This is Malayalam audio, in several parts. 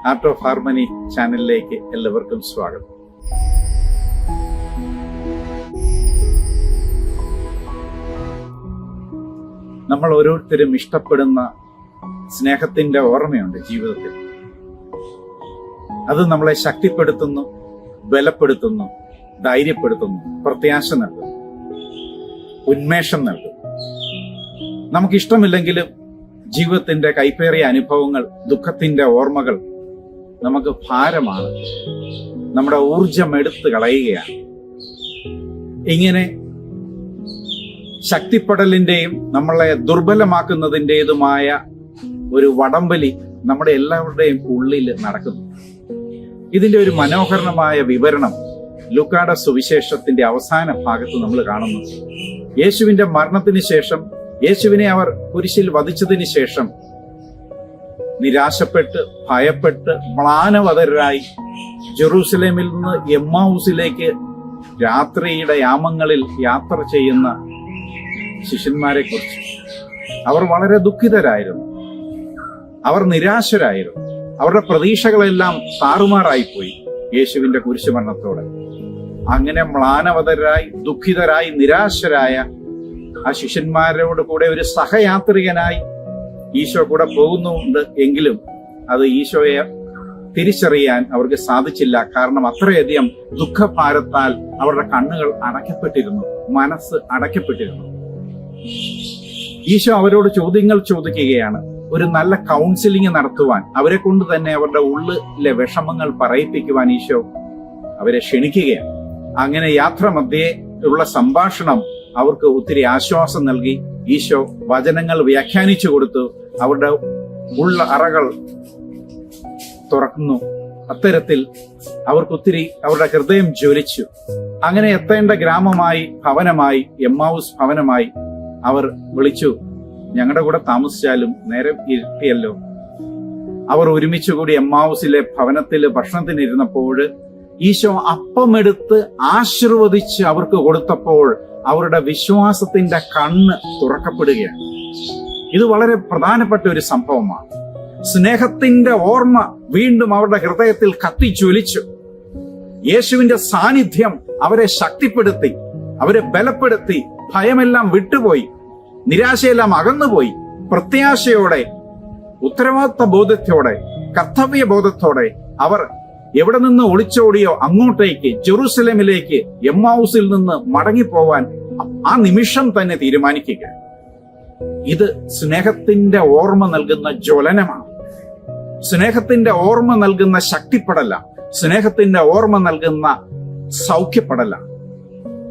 ആർട്ട് ഓഫ് ഹാർമണി ചാനലിലേക്ക് എല്ലാവർക്കും സ്വാഗതം. നമ്മൾ ഓരോരുത്തരും ഇഷ്ടപ്പെടുന്ന സ്നേഹത്തിന്റെ ഓർമ്മയുണ്ട് ജീവിതത്തിൽ. അത് നമ്മളെ ശക്തിപ്പെടുത്തുന്നു, ബലപ്പെടുത്തുന്നു, ധൈര്യപ്പെടുത്തുന്നു, പ്രത്യാശ നൽകുന്നു, ഉന്മേഷം നൽകുന്നു. നമുക്കിഷ്ടമില്ലെങ്കിലും ജീവിതത്തിന്റെ കൈപ്പേറിയ അനുഭവങ്ങൾ, ദുഃഖത്തിന്റെ ഓർമ്മകൾ നമുക്ക് ഭാരമാണ്, നമ്മുടെ ഊർജം എടുത്തു കളയുകയാണ്. ഇങ്ങനെ ശക്തിപ്പെടലിന്റെയും നമ്മളെ ദുർബലമാക്കുന്നതിൻ്റെതുമായ ഒരു വടംവലി നമ്മുടെ എല്ലാവരുടെയും ഉള്ളിൽ നടക്കുന്നു. ഇതിന്റെ ഒരു മനോഹരമായ വിവരണം ലൂക്കായുടെ സുവിശേഷത്തിന്റെ അവസാന ഭാഗത്ത് നമ്മൾ കാണുന്നു. യേശുവിന്റെ മരണത്തിന് ശേഷം, യേശുവിനെ അവർ കുരിശിൽ വധിച്ചതിന് ശേഷം നിരാശപ്പെട്ട്, ഭയപ്പെട്ട്, മ്ലാനവതരായി ജെറൂസലേമിൽ നിന്ന് എമ്മാവൂസിലേക്ക് രാത്രിയുടെ യാമങ്ങളിൽ യാത്ര ചെയ്യുന്ന ശിഷ്യന്മാരെ കുറിച്ച് അവർ വളരെ ദുഃഖിതരായിരുന്നു, അവർ നിരാശരായിരുന്നു. അവരുടെ പ്രതീക്ഷകളെല്ലാം താറുമാറായിപ്പോയി യേശുവിന്റെ കുരിശുമരണത്തോടെ. അങ്ങനെ മ്ലാനവതരായി, ദുഃഖിതരായി, നിരാശരായ ആ ശിഷ്യന്മാരോട് കൂടെ ഒരു സഹയാത്രികനായി ഈശോ കൂടെ പോകുന്നുണ്ട്. എങ്കിലും അത് ഈശോയെ തിരിച്ചറിയാൻ അവർക്ക് സാധിച്ചില്ല. കാരണം അത്രയധികം ദുഃഖഭാരത്താൽ അവരുടെ കണ്ണുകൾ അടയ്ക്കപ്പെട്ടിരുന്നു, മനസ്സ് അടയ്ക്കപ്പെട്ടിരുന്നു. ഈശോ അവരോട് ചോദ്യങ്ങൾ ചോദിക്കുകയാണ്. ഒരു നല്ല കൗൺസിലിംഗ് നടത്തുവാൻ, അവരെ കൊണ്ട് തന്നെ അവരുടെ ഉള്ളിലെ വിഷമങ്ങൾ പറയിപ്പിക്കുവാൻ ഈശോ അവരെ ക്ഷണിക്കുകയാണ്. അങ്ങനെ യാത്രാമധ്യേ ഉള്ള സംഭാഷണം അവർക്ക് ഒത്തിരി ആശ്വാസം നൽകി. ഈശോ വചനങ്ങൾ വ്യാഖ്യാനിച്ചു കൊടുത്തു, അവരുടെ ഉള്ള അറകൾ തുറക്കുന്നു. അത്തരത്തിൽ അവർക്കൊത്തിരി അവരുടെ ഹൃദയം ജ്വലിച്ചു. അങ്ങനെ എത്തേണ്ട ഗ്രാമമായി, ഭവനമായി, എമ്മാവൂസ് ഭവനമായി അവർ വിളിച്ചു. ഞങ്ങളുടെ കൂടെ താമസിച്ചാലും നേരം ഇരുട്ടിയല്ലോ. അവർ ഒരുമിച്ചുകൂടി എമ്മാവൂസിലെ ഭവനത്തിൽ ഭക്ഷണത്തിനിരുന്നപ്പോൾ ഈശോ അപ്പമെടുത്ത് ആശീർവദിച്ച് അവർക്ക് കൊടുത്തപ്പോൾ അവരുടെ വിശ്വാസത്തിന്റെ കണ്ണ് തുറക്കപ്പെടുകയാണ്. ഇത് വളരെ പ്രധാനപ്പെട്ട ഒരു സംഭവമാണ്. സ്നേഹത്തിന്റെ ഓർമ്മ വീണ്ടും അവരുടെ ഹൃദയത്തിൽ കത്തിജ്വലിച്ചു. യേശുവിന്റെ സാന്നിധ്യം അവരെ ശക്തിപ്പെടുത്തി, അവരെ ബലപ്പെടുത്തി. ഭയമെല്ലാം വിട്ടുപോയി, നിരാശയെല്ലാം അകന്നുപോയി. പ്രത്യാശയോടെ, ഉത്തരവാദിത്ത ബോധത്തോടെ, കർത്തവ്യ ബോധത്തോടെ അവർ എവിടെ നിന്ന് ഒളിച്ചോടിയോ അങ്ങോട്ടേക്ക്, ജെറൂസലേമിലേക്ക്, എമ്മാവൂസിൽ നിന്ന് മടങ്ങിപ്പോവാൻ ആ നിമിഷം തന്നെ തീരുമാനിക്കുക. ഇത് സ്നേഹത്തിന്റെ ഓർമ്മ നൽകുന്ന ജ്വലനമാണ്. സ്നേഹത്തിന്റെ ഓർമ്മ നൽകുന്ന ശക്തിപ്പെടല, സ്നേഹത്തിന്റെ ഓർമ്മ നൽകുന്ന സൗഖ്യപ്പെടല.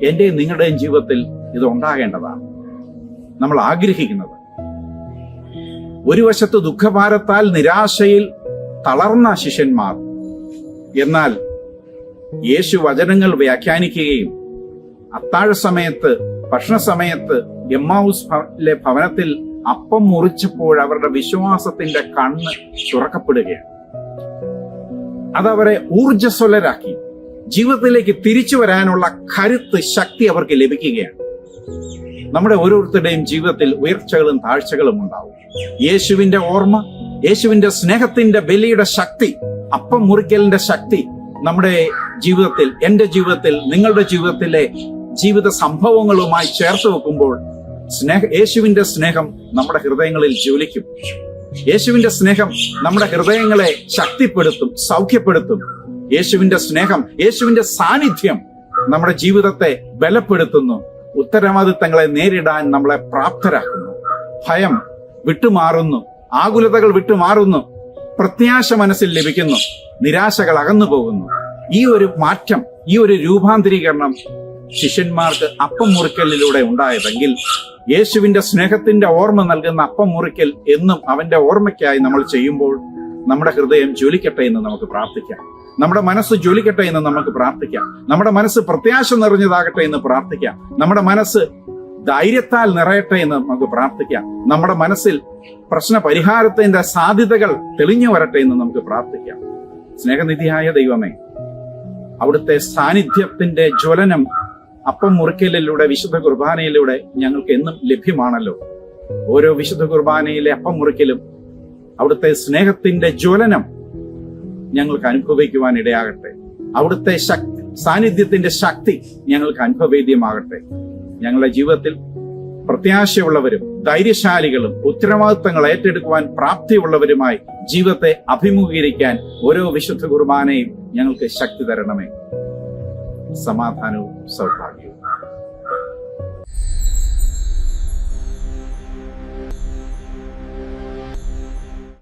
എന്റെയും നിങ്ങളുടെയും ജീവിതത്തിൽ ഇത് ഉണ്ടാകേണ്ടതാണ്, നമ്മൾ ആഗ്രഹിക്കുന്നത്. ഒരു വശത്ത് ദുഃഖഭാരത്താൽ നിരാശയിൽ തളർന്ന ശിഷ്യന്മാർ, എന്നാൽ യേശു വചനങ്ങൾ വ്യാഖ്യാനിക്കുകയും അത്താഴ സമയത്ത്, ഭക്ഷണ സമയത്ത് എമ്മാവൂസിലെ ഭവനത്തിൽ അപ്പം മുറിച്ചപ്പോൾ അവരുടെ വിശ്വാസത്തിന്റെ കണ്ണ് തുറക്കപ്പെടുകയാണ്. അതവരെ ഊർജ്ജസ്വലരാക്കി. ജീവിതത്തിലേക്ക് തിരിച്ചു വരാനുള്ള കരുത്ത്, ശക്തി അവർക്ക് ലഭിക്കുകയാണ്. നമ്മുടെ ഓരോരുത്തരുടെയും ജീവിതത്തിൽ ഉയർച്ചകളും താഴ്ചകളും ഉണ്ടാവും. യേശുവിന്റെ ഓർമ്മ, യേശുവിന്റെ സ്നേഹത്തിന്റെ ബലിയുടെ ശക്തി, അപ്പം മുറിക്കലിന്റെ ശക്തി നമ്മുടെ ജീവിതത്തിൽ, എന്റെ ജീവിതത്തിൽ, നിങ്ങളുടെ ജീവിതത്തിലെ ജീവിത സംഭവങ്ങളുമായി ചേർത്ത് വെക്കുമ്പോൾ യേശുവിന്റെ സ്നേഹം നമ്മുടെ ഹൃദയങ്ങളിൽ ജ്വലിക്കും. യേശുവിന്റെ സ്നേഹം നമ്മുടെ ഹൃദയങ്ങളെ ശക്തിപ്പെടുത്തും, സൗഖ്യപ്പെടുത്തും. യേശുവിന്റെ സ്നേഹം, യേശുവിന്റെ സാന്നിധ്യം നമ്മുടെ ജീവിതത്തെ ബലപ്പെടുത്തുന്നു, ഉത്തരവാദിത്തങ്ങളെ നേരിടാൻ നമ്മളെ പ്രാപ്തരാക്കുന്നു. ഭയം വിട്ടുമാറുന്നു, ആകുലതകൾ വിട്ടുമാറുന്നു, പ്രത്യാശ മനസ്സിൽ ലഭിക്കുന്നു, നിരാശകൾ അകന്നു പോകുന്നു. ഈ ഒരു മാറ്റം, ഈ ഒരു രൂപാന്തരീകരണം ശിഷ്യന്മാർക്ക് അപ്പം മുറിക്കലിലൂടെ ഉണ്ടായതെങ്കിൽ, യേശുവിന്റെ സ്നേഹത്തിന്റെ ഓർമ്മ നൽകുന്ന അപ്പം മുറിക്കൽ എന്നും അവന്റെ ഓർമ്മയ്ക്കായി നമ്മൾ ചെയ്യുമ്പോൾ നമ്മുടെ ഹൃദയം ജ്വലിക്കട്ടെ എന്ന് നമുക്ക് പ്രാർത്ഥിക്കാം. നമ്മുടെ മനസ്സ് ജ്വലിക്കട്ടെ എന്ന് നമുക്ക് പ്രാർത്ഥിക്കാം. നമ്മുടെ മനസ്സ് പ്രത്യാശ നിറഞ്ഞതാകട്ടെ എന്ന് പ്രാർത്ഥിക്കാം. നമ്മുടെ മനസ്സ് ധൈര്യത്താൽ നിറയട്ടെ എന്ന് നമുക്ക് പ്രാർത്ഥിക്കാം. നമ്മുടെ മനസ്സിൽ പ്രശ്ന പരിഹാരത്തിന്റെ സാധ്യതകൾ തെളിഞ്ഞു വരട്ടെ എന്ന് നമുക്ക് പ്രാർത്ഥിക്കാം. സ്നേഹനിധിയായ ദൈവമേ, അവിടുത്തെ സാന്നിധ്യത്തിന്റെ ജ്വലനം അപ്പം മുറിക്കലിലൂടെ, വിശുദ്ധ കുർബാനയിലൂടെ ഞങ്ങൾക്ക് എന്നും ലഭ്യമാണല്ലോ. ഓരോ വിശുദ്ധ കുർബാനയിലെ അപ്പം മുറിക്കലും അവിടുത്തെ സ്നേഹത്തിന്റെ ജ്വലനം ഞങ്ങൾക്ക് അനുഭവിക്കുവാൻ ഇടയാകട്ടെ. അവിടുത്തെ സാന്നിധ്യത്തിന്റെ ശക്തി ഞങ്ങൾക്ക് അനുഭവേദ്യമാകട്ടെ. ഞങ്ങളുടെ ജീവിതത്തിൽ പ്രത്യാശയുള്ളവരും ധൈര്യശാലികളും ഉത്തരവാദിത്തങ്ങൾ ഏറ്റെടുക്കുവാൻ പ്രാപ്തിയുള്ളവരുമായി ജീവിതത്തെ അഭിമുഖീകരിക്കാൻ ഓരോ വിശുദ്ധ കുർബാനയും ഞങ്ങൾക്ക് ശക്തി തരണമേ. സമാധാനവും സൗഭാഗ്യവും.